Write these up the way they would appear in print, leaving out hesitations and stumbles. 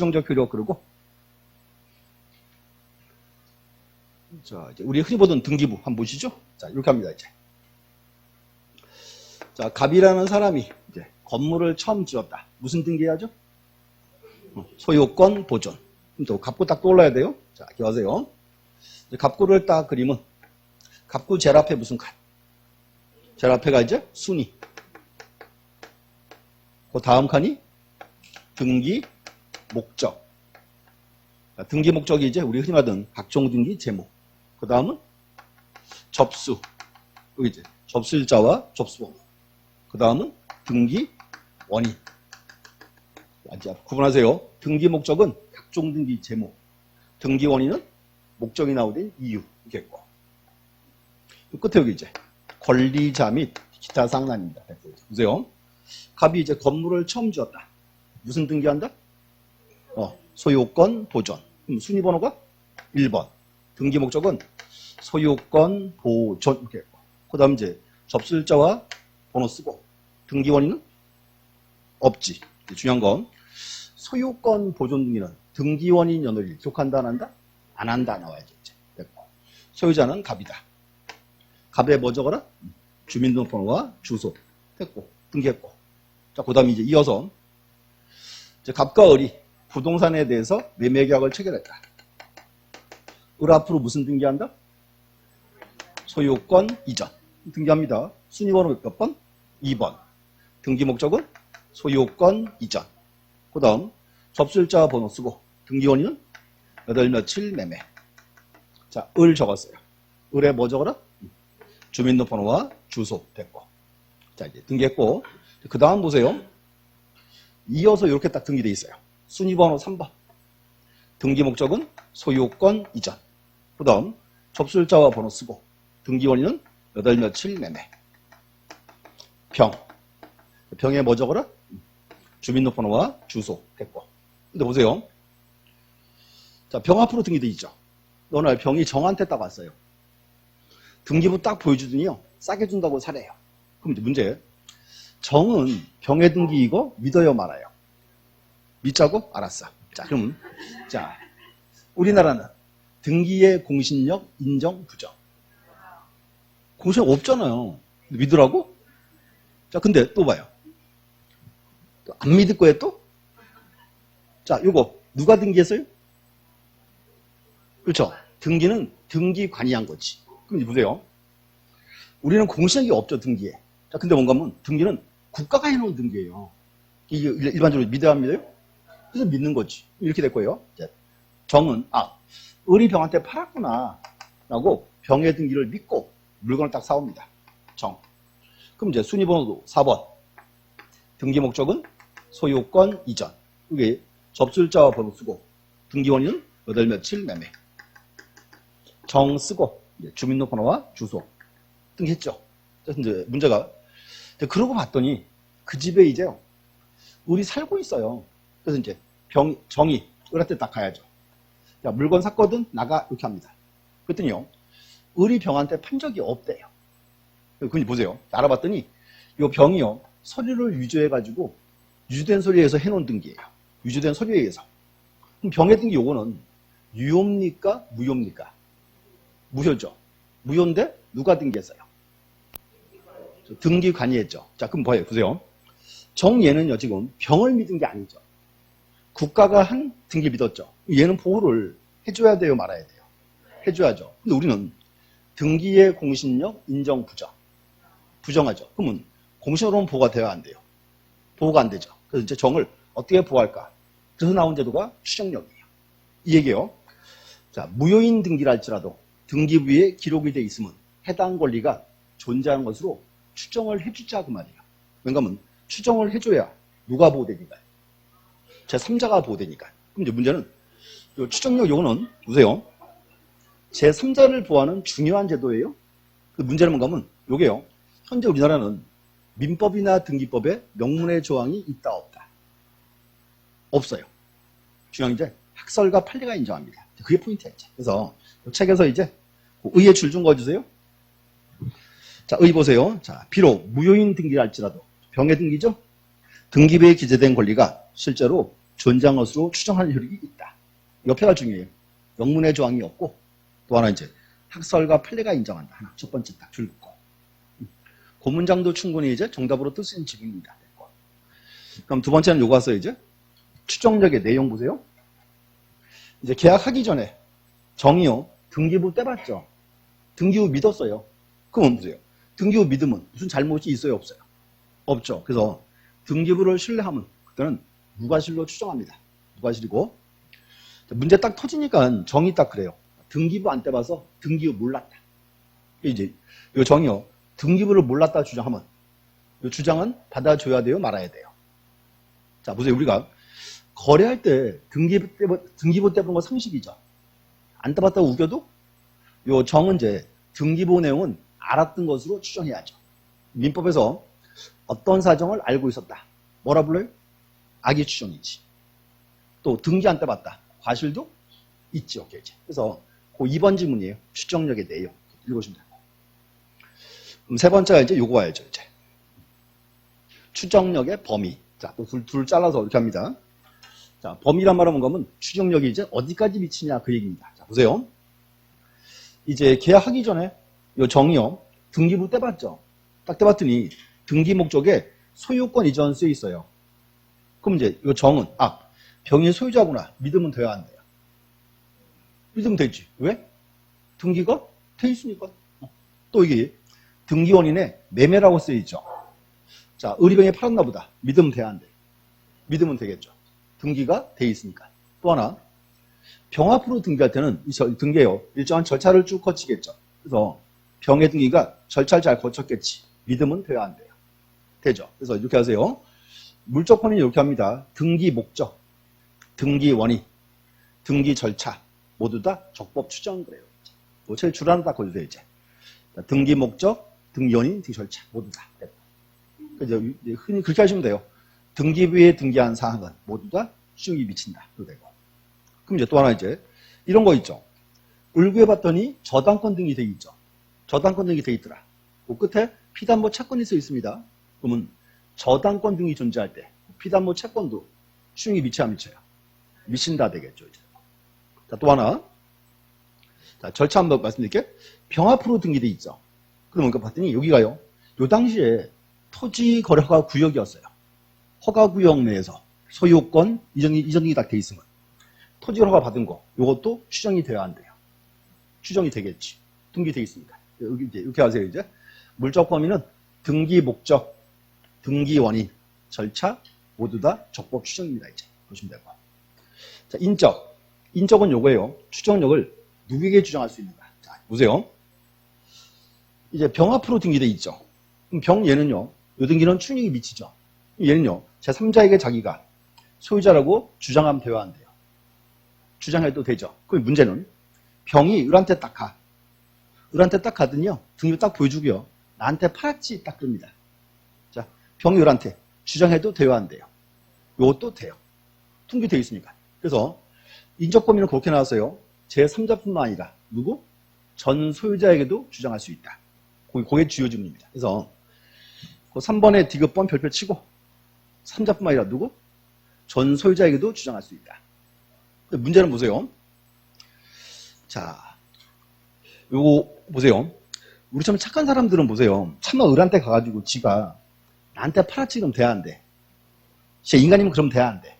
추정적 효력 그러고. 자, 이제 우리 흔히 보던 등기부 한번 보시죠. 자, 이렇게 합니다, 이제. 자, 갑이라는 사람이 이제 건물을 처음 지었다. 무슨 등기해야죠? 소유권 보존. 그럼 또 갑구 딱 떠올라야 돼요. 자, 기억하세요. 갑구를 딱 그리면 갑구 제일 앞에 무슨 칸? 제일 앞에가 이제 순위. 그 다음 칸이 등기 목적. 자, 등기 목적이 이제 우리 흔히 말하던 각종 등기 제목. 그 다음은 접수. 여기 이제 접수일자와 접수번호. 그 다음은 등기 원인. 자, 구분하세요. 등기 목적은 각종 등기 제목. 등기 원인은 목적이 나오된 이유. 이겠고. 끝에 여기 이제 권리자 및 기타 상난입니다. 보세요. 갑이 이제 건물을 처음 지었다. 무슨 등기한다? 소유권 보존. 그럼 순위번호가 1번. 등기 목적은 소유권 보존. 이렇게 했고. 그 다음 이제 접수일자와 번호 쓰고. 등기 원인은 없지. 중요한 건 소유권 보존 등기는 등기 원인 연월일 기록한다 안 한다? 안 한다 나와야지. 이제. 됐고. 소유자는 갑이다. 갑에 뭐 적어라? 주민등록번호와 주소. 됐고. 등기했고. 자, 그 다음에 이제 이어서 이제 갑과 을이 부동산에 대해서 매매계약을 체결했다. 을 앞으로 무슨 등기한다? 소유권 이전. 등기합니다. 순위번호 몇 번? 2번. 등기 목적은 소유권 이전. 그 다음 접수일자 번호 쓰고 등기 원인은 몇 월 며칠 매매. 자, 을 적었어요. 을에 뭐 적어라? 주민등록번호와 주소 됐고. 자, 이제 등기했고. 그 다음 보세요. 이어서 이렇게 딱 등기돼 있어요. 순위번호 3번. 등기 목적은 소유권 이전. 그 다음 접수일자와 번호 쓰고 등기 원인은 몇 월 며칠 매매. 병. 병에 뭐 적어라? 주민등록번호와 주소 됐고. 근데 보세요. 자, 병 앞으로 등기돼 있죠. 어느 날 병이 정한테 딱 왔어요. 등기부 딱 보여주더니요. 싸게 준다고 사래요. 그럼 이제 문제. 정은 병의 등기이고 믿어요 말아요? 믿자고? 알았어. 자, 그럼 자, 우리나라는 등기의 공신력 인정 부정. 공신력 없잖아요. 믿으라고? 자, 근데 또 봐요. 또 안 믿을 거예요 또? 자, 요거 누가 등기했어요? 그렇죠? 등기는 등기관이 한 거지. 그럼 이제 보세요. 우리는 공신력이 없죠, 등기에. 자, 근데 뭔가 하면 등기는 국가가 해놓은 등기예요. 이게 일반적으로 믿어야 안 믿어요? 그래서 믿는 거지. 이렇게 될 거예요. 정은, 을이 병한테 팔았구나. 라고 병의 등기를 믿고 물건을 딱 사옵니다. 정. 그럼 이제 순위번호도 4번. 등기 목적은 소유권 이전. 이게 접수일자와 번호 쓰고 등기 원인은 몇 월 며칠 매매. 정 쓰고 주민등록번호와 주소 등기했죠. 그래서 이제 문제가 그러고 봤더니 그 집에 이제 을이 살고 있어요. 그래서 이제 정이 을한테 딱 가야죠. 야, 물건 샀거든 나가 이렇게 합니다. 그랬더니요 을이 병한테 판 적이 없대요. 그니 보세요. 알아봤더니 이 병이요 서류를 유조해가지고 유주된 서류에 의해서 해놓은 등기예요. 유주된 서류에 의해서. 그럼 병의 등기 요거는 유효입니까? 무효입니까? 무효죠. 무효인데 누가 등기했어요? 등기관이 했죠. 자, 그럼 뭐예요? 보세요. 정얘는요 지금 병을 믿은 게 아니죠. 국가가 한 등기 믿었죠. 얘는 보호를 해줘야 돼요, 말아야 돼요? 해줘야죠. 근데 우리는 등기의 공신력 인정 부정. 부정하죠. 그러면 공신으로는 보호가 돼야 안 돼요. 보호가 안 되죠. 그래서 이제 정을 어떻게 보호할까? 그래서 나온 제도가 추정력이에요. 이 얘기예요. 자, 무효인 등기라 할지라도 등기부에 기록이 돼 있으면 해당 권리가 존재하는 것으로 추정을 해주자 그 말이에요. 왜냐하면 추정을 해줘야 누가 보호되니까요? 제3자가 보호되니까요. 그럼 이제 문제는 이 추정력 요거는 보세요. 제3자를 보호하는 중요한 제도예요. 그 문제는 뭔가 하면 요게요. 현재 우리나라는 민법이나 등기법에 명문의 조항이 있다 없다? 없어요. 중요한 게 학설과 판례가 인정합니다. 그게 포인트야 이제. 그래서 이 책에서 이제 의의 줄 좀 그어주세요. 자, 의 보세요. 자, 비록 무효인 등기라 할지라도 병의 등기죠. 등기부에 기재된 권리가 실제로 존재한 것으로 추정하는 효력이 있다. 옆에가 중요해요. 영문의 조항이 없고 또 하나 이제 학설과 판례가 인정한다. 하나 첫 번째 딱 줄 거. 그 문장도 충분히 이제 정답으로 뜻 수 있는 지문입니다. 그럼 두 번째는 요거 왔어요. 이제 추정력의 내용 보세요. 이제 계약하기 전에 정의요. 등기부 떼봤죠. 등기부 믿었어요. 그럼 보세요. 등기부 믿으면 무슨 잘못이 있어요? 없어요? 없죠. 그래서 등기부를 신뢰하면 그때는 무과실로 추정합니다. 무과실이고 문제 딱 터지니까 정의 딱 그래요. 등기부 안 떼봐서 등기부 몰랐다. 이제 요 정의요. 등기부를 몰랐다 주장하면 요 주장은 받아줘야 돼요? 말아야 돼요? 자, 보세요. 우리가 거래할 때 등기부 떼보는 거 상식이죠. 안 떼봤다고 우겨도 요 정은제 등기부 내용은 알았던 것으로 추정해야죠. 민법에서 어떤 사정을 알고 있었다. 뭐라 불러요? 악의 추정이지. 또 등기 안 떼봤다. 과실도 있지. 오케이. 그래서 그 2번 지문이에요. 추정력의 내용. 읽으시면 돼요. 그럼 세 번째가 이제 요거 와야죠. 이제 추정력의 범위. 자, 또 둘 잘라서 이렇게 합니다. 자, 범위란 말은 뭔가면 추정력이 이제 어디까지 미치냐 그 얘기입니다. 자, 보세요. 이제 계약하기 전에 요 정의요. 등기부 떼봤죠. 딱 떼봤더니 등기 목적에 소유권 이전 쓰여 있어요. 그럼 이제 요 정은 병의 소유자구나. 믿으면 돼야 한대요. 믿으면 되지. 왜? 등기가 돼 있으니까. 또 이게 등기원인의 매매라고 쓰여 있죠. 자, 의리병에 팔았나 보다. 믿으면 돼야 한대. 믿으면 되겠죠. 등기가 돼 있으니까. 또 하나, 병 앞으로 등기할 때는 이 등기에요. 일정한 절차를 쭉 거치겠죠. 그래서 병의 등기가 절차를 잘 거쳤겠지. 믿으면 돼야 한대요. 되죠. 그래서 이렇게 하세요. 물적 범위는 이렇게 합니다. 등기 목적, 등기 원인, 등기 절차 모두 다 적법 추정 그래요. 제일 줄 하나 딱 걸려주세요. 이제 등기 목적, 등기 원인, 등기 절차 모두 다. 흔히 그렇게 하시면 돼요. 등기부에 등기한 사항은 모두 다 추정이 미친다. 되고. 그럼 이제 또 하나 이제 이런 거 있죠. 을구해 봤더니 저당권 등이 돼 있죠. 저당권 등이 돼 있더라. 그 끝에 피담보 채권이 써 있습니다. 그러면 저당권 등이 존재할 때 피담보 채권도 추정이 미쳐야 미쳐요. 미친다 되겠죠. 이제. 자, 또 하나. 자, 절차 한번 말씀드릴게요. 병 앞으로 등기돼 있죠. 그러면 봤더니 여기가요. 요 당시에 토지 거래 허가 구역이었어요. 허가 구역 내에서 소유권 이전이 딱 돼 있으면 토지 허가 받은 거 요것도 추정이 돼야 한대요. 추정이 되겠지. 등기돼 있으니까. 여기 이제 이렇게 하세요. 이제 물적 범위는 등기 목적, 등기 원인, 절차 모두 다 적법 추정입니다. 이제 보시면 되고. 자, 인적은 요거예요. 추정력을 누구에게 주장할 수 있는가? 자, 보세요. 이제 병 앞으로 등기돼 있죠. 그럼 병 얘는요. 요 등기는 추정력이 미치죠. 얘는요. 제3자에게 자기가 소유자라고 주장하면 되어야 한대요. 주장해도 되죠. 그럼 문제는 병이 을한테 딱 가. 을한테 딱 가더니요. 등기부 딱 보여주고요. 나한테 팔았지 딱 그럽니다. 자, 병이 을한테 주장해도 되어야 한대요. 요것도 돼요. 등기되어 있으니까. 그래서 인적 범위는 그렇게 나왔어요. 제3자뿐만 아니라 누구? 전 소유자에게도 주장할 수 있다. 그게 주요 질문입니다. 그래서 그 3번에 디귿번 별표 치고 3자뿐만 아니라 누구? 전 소유자에게도 주장할 수 있다. 문제는 보세요. 자, 요거 보세요. 우리처럼 착한 사람들은 보세요. 참마 을한테 가가지고 지가 나한테 팔았지 그럼 돼야 안 돼. 진짜 인간이면 그럼 돼야 안 돼.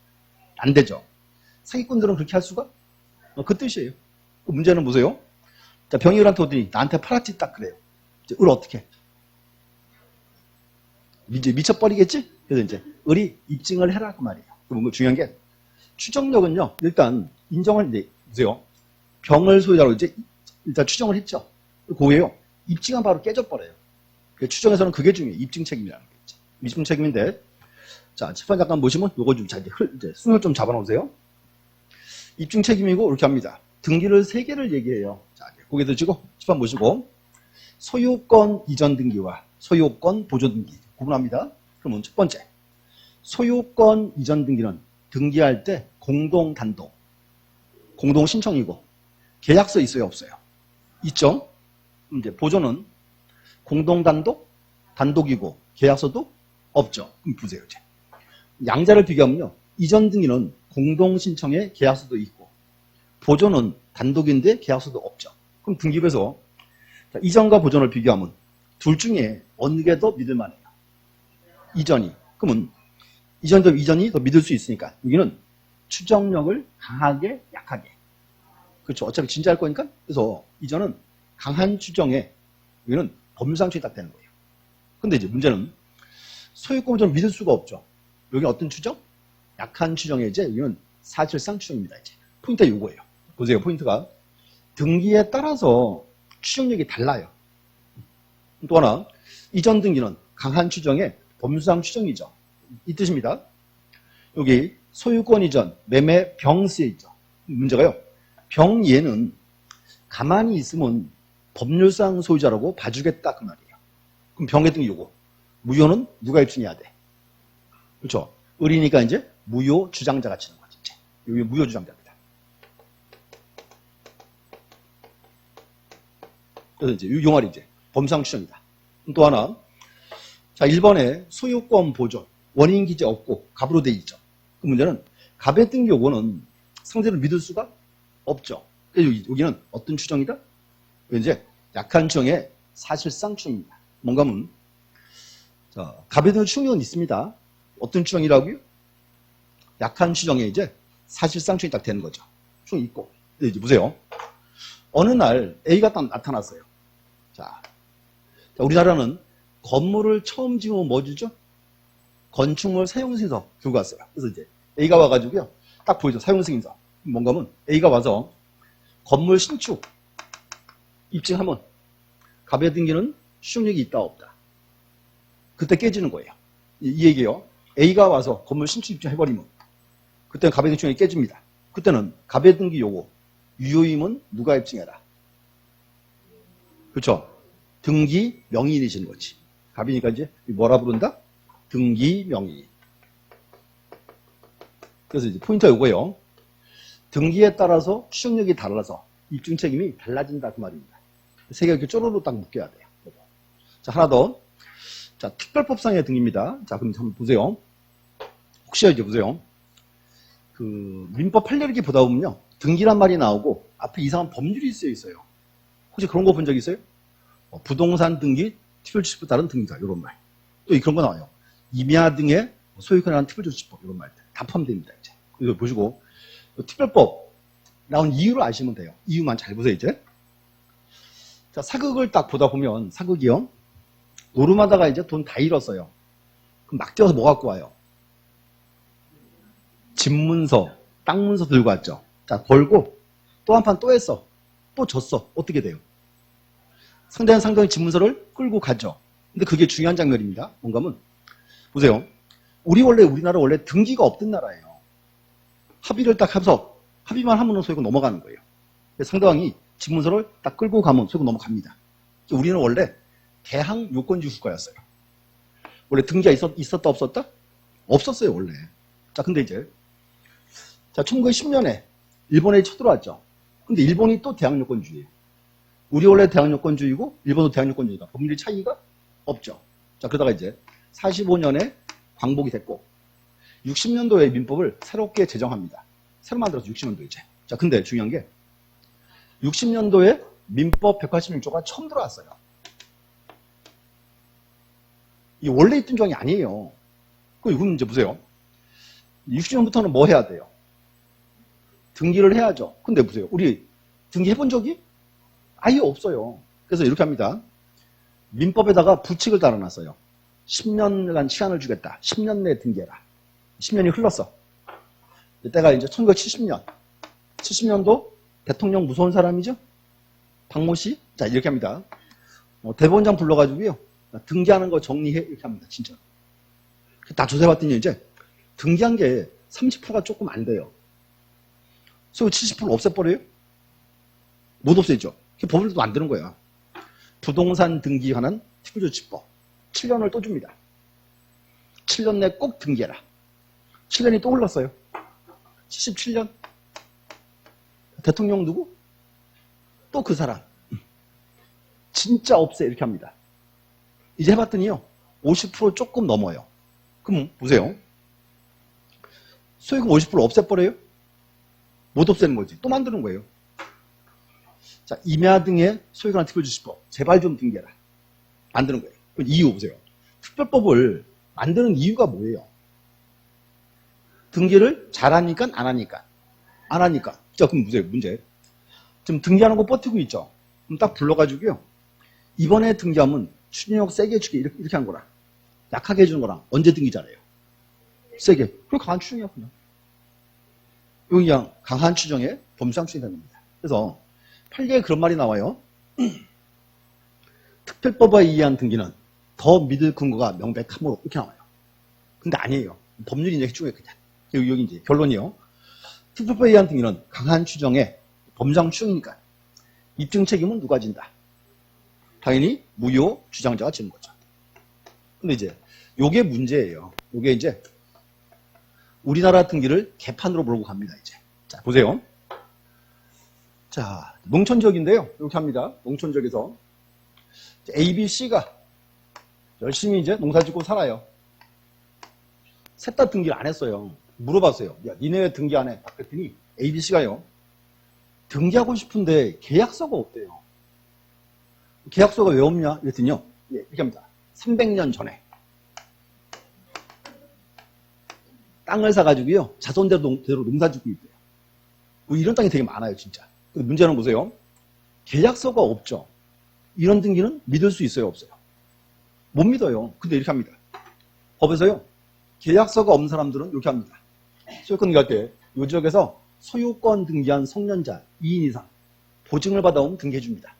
안 되죠. 사기꾼들은 그렇게 할 수가? 그 뜻이에요. 그 문제는 보세요. 자, 병이 을한테 오더니 나한테 팔았지 딱 그래요. 이제 을 어떻게 해? 이제 미쳐버리겠지? 그래서 이제 을이 입증을 해라 그 말이에요. 그럼 중요한 게 추정력은요. 일단 인정을 이제 보세요. 병을 소유자로 이제 일단 추정을 했죠. 그거예요. 입증은 바로 깨져버려요. 추정에서는 그게 중요해요. 입증 책임이라는 게 있죠. 입증 책임인데 자, 칠판 잠깐 보시면 요거 좀 이제 순을 좀 잡아놓으세요. 입증 책임이고 이렇게 합니다. 등기를 3개를 얘기해요. 자, 고개 드시고 칠판 보시고 소유권 이전 등기와 소유권 보조 등기 구분합니다. 그러면 첫 번째 소유권 이전 등기는 등기할 때 공동 단독, 공동 신청이고 계약서 있어요, 없어요? 있죠. 이제 보조는 공동 단독, 단독이고 계약서도 없죠. 그럼 보세요. 이제 양자를 비교하면요, 이전 등기는 공동 신청에 계약서도 있고 보존은 단독인데 계약서도 없죠. 그럼 등기부에서 자, 이전과 보존을 비교하면 둘 중에 어느 게 더 믿을 만해요? 이전이. 그러면 이전이 더 믿을 수 있으니까 여기는 추정력을 강하게 약하게. 그렇죠. 어차피 진짜할 거니까. 그래서 이전은 강한 추정에 여기는 법률상 딱 되는 거예요. 근데 이제 문제는 소유권 보존을 믿을 수가 없죠. 여기 어떤 추정? 약한 추정에 이제 여기는 사실상 추정입니다. 이제 포인트가 이거예요. 보세요. 포인트가 등기에 따라서 추정력이 달라요. 또 하나 이전 등기는 강한 추정에 법률상 추정이죠. 이 뜻입니다. 여기 소유권 이전, 매매 병스에 있죠. 문제가요. 병예는 가만히 있으면 법률상 소유자라고 봐주겠다 그 말이에요. 그럼 병의 등기 요거. 무효는 누가 입증해야 돼? 그렇죠. 을이니까 이제 무효 주장자가 치는 거지. 이제. 여기 무효 주장자입니다. 그래서 이제 이 용알이 이제 법상 추정이다. 또 하나. 자, 1번에 소유권 보존, 원인 기재 없고 갑으로 돼 있죠. 그 문제는 갑의 등기 요거는 상대를 믿을 수가 없죠. 그래서 여기는 어떤 추정이다? 이제 약한 추정에 사실상 추정입니다. 뭔가 하면 자, 갑에 대한 추정은 있습니다. 어떤 추정이라고요? 약한 추정에 이제 사실상 추정이 딱 되는 거죠. 추정이 있고. 이제 보세요. 어느 날 A가 딱 나타났어요. 자, 우리나라는 건물을 처음 지으면 뭐 주죠? 건축물 사용승인서 들고 왔어요. 그래서 이제 A가 와가지고요. 딱 보이죠? 사용승인서. 뭔가 하면 A가 와서 건물 신축 입증하면 갑의 등기는 추정력이 있다 없다. 그때 깨지는 거예요. 이 얘기예요. A가 와서 건물 신축 입증해버리면 그때는 갑의 등기 추정이 깨집니다. 그때는 갑의 등기 요거 유효임은 누가 입증해라? 그렇죠? 등기 명의인이시는 거지. 갑이니까 이제 뭐라 부른다? 등기 명의인. 그래서 이제 포인트가 이거예요. 등기에 따라서 추정력이 달라서 입증 책임이 달라진다 그 말입니다. 세 개 이렇게 쪼로로 딱 묶여야 돼요. 자, 하나 더. 자, 특별법상의 등기입니다. 자, 그럼 한번 보세요. 혹시 이제 보세요. 그 민법 판례를 보다 보면요. 등기란 말이 나오고 앞에 이상한 법률이 쓰여 있어요. 혹시 그런 거 본 적 있어요? 부동산 등기, 특별조치법에 따른 등기가 이런 말. 또 그런 거 나와요. 임야 등의 소유권에 관한 특별조치법 이런 말들 다 포함됩니다. 이제 이거 보시고 특별법 나온 이유를 아시면 돼요. 이유만 잘 보세요. 이제 자, 사극을 딱 보다 보면 사극이요. 노름하다가 이제 돈 다 잃었어요. 그럼 막 뛰어서 뭐 갖고 와요? 집문서, 땅문서 들고 왔죠. 자, 걸고 또 한 판 또 했어. 또 졌어. 어떻게 돼요? 상대는 상대의 집문서를 끌고 가죠. 근데 그게 중요한 장면입니다. 뭔가 하면 보세요. 우리나라 원래 등기가 없던 나라예요. 합의를 딱 해서 합의만 하면 소유권 넘어가는 거예요. 상대방이 집문서를 딱 끌고 가면 소유권 넘어갑니다. 우리는 원래 대항 요건주 국가였어요. 원래 등기가 있었다 없었다? 없었어요 원래. 자, 근데 이제 자 1910년에 일본에 쳐들어왔죠. 근데 일본이 또 대항 요건주의예요. 우리 원래 대항 요건주의고 일본도 대항 요건주의다. 법률 차이가 없죠. 자, 그러다가 이제 45년에 광복이 됐고 60년도에 민법을 새롭게 제정합니다. 새로 만들어서 60년도 이제. 자, 근데 중요한 게 60년도에 민법 186조가 처음 들어왔어요. 이 원래 있던 조항이 아니에요. 그럼 이제 보세요. 60년부터는 뭐 해야 돼요? 등기를 해야죠. 근데 보세요. 우리 등기해본 적이 아예 없어요. 그래서 이렇게 합니다. 민법에다가 부칙을 달아놨어요. 10년간 시간을 주겠다. 10년 내에 등기해라. 10년이 흘렀어. 이때가 이제 1970년. 70년도 대통령 무서운 사람이죠? 박모 씨? 자, 이렇게 합니다. 대법원장 불러가지고요. 등기하는 거 정리해. 이렇게 합니다. 진짜. 다 조사해봤더니 이제 등기한 게 30%가 조금 안 돼요. 소유 70% 없애버려요? 못 없애죠. 법률도 만드는 거야. 부동산 등기 관한 특별조치법 7년을 또 줍니다. 7년 내에 꼭 등기해라. 7년이 또 흘렀어요. 77년. 대통령 누구? 또 그 사람. 진짜 없애. 이렇게 합니다. 이제 해봤더니요. 50% 조금 넘어요. 그럼 보세요. 소유권 50% 없애버려요? 못 없애는 거지. 또 만드는 거예요. 자, 임야 등의 소유권 특별주시법. 제발 좀 등기해라. 만드는 거예요. 그럼 이유 보세요. 특별법을 만드는 이유가 뭐예요? 등기를 잘하니까 안 하니까? 안 하니까. 자, 그럼 보세요. 문제. 지금 등기하는 거 버티고 있죠? 그럼 딱 불러가지고요. 이번에 등기하면 추진력 세게 해주게 이렇게 한 거랑 약하게 해주는 거랑 언제 등기잖아요? 세게. 그럼 강한 추정이야, 그냥. 여기 그냥 강한 추정에 범상 추정이 되는 겁니다. 그래서 판례에 그런 말이 나와요. 특별법에 의한 등기는 더 믿을 근거가 명백하므로 이렇게 나와요. 근데 아니에요. 법률이 이제 해주게 그냥. 여기 이제 결론이요. 특별법에 의한 등기는 강한 추정에 범상 추정이니까 입증 책임은 누가 진다? 당연히 무효 주장자가 지는 거죠. 근데 이제 요게 문제예요. 요게 이제 우리나라 등기를 개판으로 몰고 갑니다, 이제. 자, 보세요. 자, 농촌 지역인데요. 이렇게 합니다. 농촌 지역에서 A, B, C가 열심히 이제 농사 짓고 살아요. 셋 다 등기를 안 했어요. 물어봤어요. 야, 니네 왜 등기 안 해? 딱 그랬더니 A, B, C가요. 등기하고 싶은데 계약서가 없대요. 계약서가 왜 없냐? 이랬더니요. 예, 이렇게 합니다. 300년 전에 땅을 사가지고요. 자손대로 농사 짓고 있대요. 뭐 이런 땅이 되게 많아요, 진짜. 근데 문제는 보세요. 계약서가 없죠. 이런 등기는 믿을 수 있어요, 없어요? 못 믿어요. 근데 이렇게 합니다. 법에서요. 계약서가 없는 사람들은 이렇게 합니다. 소유권 등기할 때 이 지역에서 소유권 등기한 성년자 2인 이상 보증을 받아오면 등기해줍니다.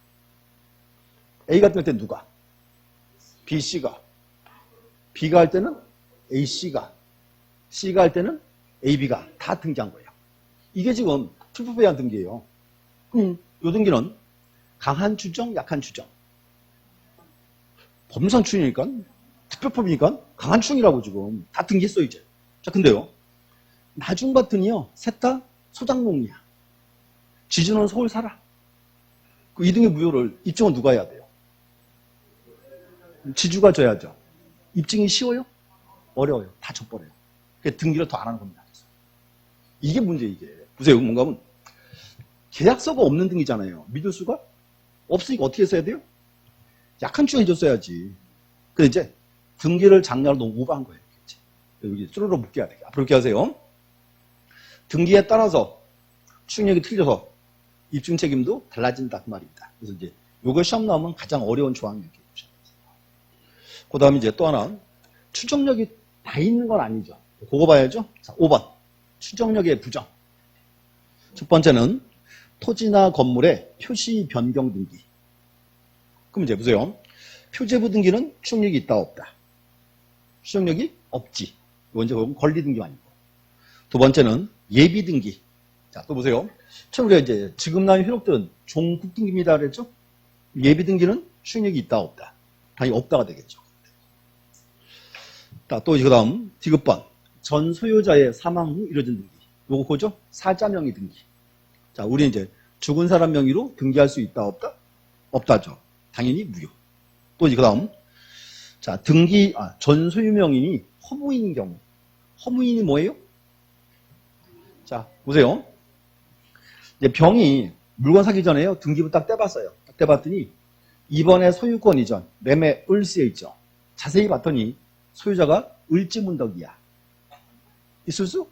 A 같은 경우 누가? B, C가. B가 할 때는 A, C가. C가 할 때는 A, B가 다 등기한 거예요. 이게 지금 특별법에 의한 등기예요. 이 등기는 강한 추정, 약한 추정. 범상 추정이니까 특별법이니까 강한 추정이라고 지금 다 등기했어요, 이제. 자, 근데요. 나중 같으니요. 셋 다 소장농이야. 지주는 서울 살아. 그 이등의 무효를 입증은 누가 해야 돼요? 지주가 져야죠. 입증이 쉬워요? 어려워요. 다 져버려요. 그래서 등기를 더 안 하는 겁니다. 이게 문제, 이게. 보세요. 뭔가 하면 계약서가 없는 등기잖아요. 믿을 수가 없으니까 어떻게 써야 돼요? 약한 추정 해줬어야지. 근데 이제 등기를 장려로 너무 오버한 거예요. 여기 쭈루루 묶여야 돼요. 앞으로 이렇게 하세요. 등기에 따라서 추정력이 틀려서 입증 책임도 달라진다 그 말입니다. 그래서 이제 요거 시험 나오면 가장 어려운 조항이 이렇게 보셔야 돼요. 그 다음에 이제 또 하나 추정력이 다 있는 건 아니죠. 그거 봐야죠. 자, 5번 추정력의 부정. 첫 번째는 토지나 건물의 표시 변경 등기. 그럼 이제 보세요. 표제부 등기는 추정력이 있다 없다. 추정력이 없지. 이건 이제 권리 등기가 아니고. 두 번째는 예비 등기. 자, 또 보세요. 처음 우리가 이제 지금 나온 효력들은 종국 등기입니다 그랬죠? 예비 등기는 추정력이 있다 없다. 당연히 없다가 되겠죠. 자, 또 그 다음 디귿번 전 소유자의 사망 후 이루어진 등기. 요거 그거죠? 사자 명의 등기. 자, 우리 이제 죽은 사람 명의로 등기할 수 있다 없다? 없다죠. 당연히 무효. 또 그 다음 자, 등기 전 소유 명인이 허무인인 경우. 허무인이 뭐예요? 자, 보세요. 이제 병이 물건 사기 전에요. 등기부 딱 떼봤어요. 딱 떼봤더니 이번에 소유권 이전, 매매 을수에 있죠. 자세히 봤더니 소유자가 을지문덕이야. 있을 수?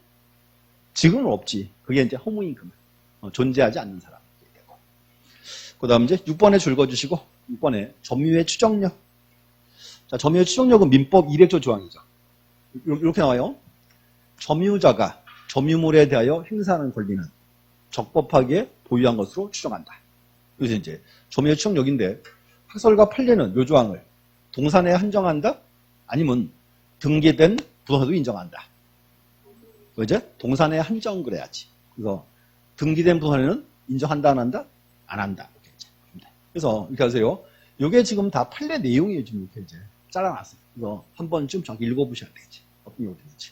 지금은 없지. 그게 이제 허무인 그만. 존재하지 않는 사람. 그 다음 이제 6번에 줄 거주시고 6번에 점유의 추정력. 자, 점유의 추정력은 민법 200조 조항이죠. 이렇게 나와요. 점유자가 점유물에 대하여 행사하는 권리는 적법하게 보유한 것으로 추정한다. 그래서 이제 점유의 추정력인데 학설과 판례는 요 조항을 동산에 한정한다? 아니면 등기된 부동산도 인정한다. 이제 동산에 한정 그래야지. 그래서 등기된 부동산에는 인정한다 안 한다? 안 한다. 이렇게 이제. 그래서 이렇게 하세요. 이게 지금 다 판례 내용이에요. 지금 이렇게 이제 잘라놨어요. 그래서 한 번쯤 정확히 읽어보셔야 되겠지. 어떤 내용이 되는지.